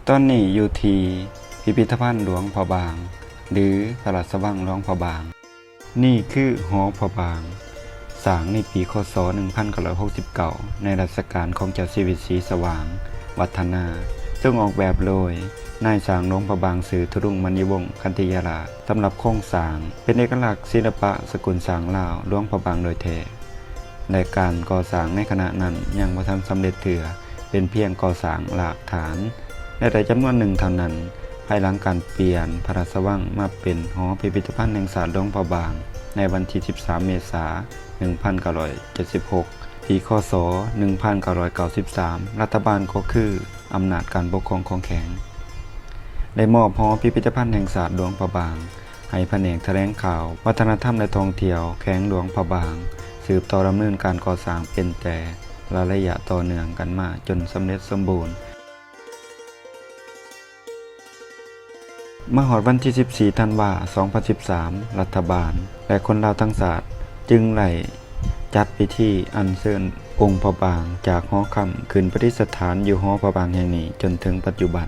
ตอนนี้อยู่ที่พิพิธภัณฑ์หลวงพระบางหรือพระราชวังหลวงพระบางนี่คือหอพระบางสร้างในปีคศ 1969 ในรัชกาลของเจ้าชีวิตศรีสว่างวัฒนาซึ่งออกแบบโดยนายสร้างหลวงพระบางสื่อธุรุ่งมณีวงศ์คันธิยาราสำหรับโครงสร้างเป็นเอกลักษณ์ศิลปะสกุลสร้างลาวหลวงพระบางโดยแท้และการก่อสร้างในขณะนั้นยังบ่ทันสำเร็จเถื่อเป็นเพียงก่อสร้างหลักฐานและแต่จำนวนหนึ่งเท่านั้นภายหลังการเปลี่ยนพระราชวังมาเป็นหอพิพิธภัณฑ์แห่งชาติหลวงพระบางในวันที่ 13 เมษายน 1976 ปีคศ 1993 รัฐบาลก็คืออำนาจการปกครองของแข็งได้มอบหอพิพิธภัณฑ์แห่งชาติหลวงพระบางให้แผนกแถลงข่าววัฒนธรรมและท่องเที่ยวแขวงหลวงพระบางสืบต่อดำเนินการก่อสร้างเป็นแต่ระยะต่อเนื่องกันมาจนสำเร็จสมบูรณ์มาฮอดวันที่ 14 ธันวาคม 2013 รัฐบาลและคนลาวทั้งชาติจึงได้จัดพิธีอัญเชิญองค์พระบางจากหอคำขึ้นประดิษฐานอยู่หอพระบางแห่งนี้จนถึงปัจจุบัน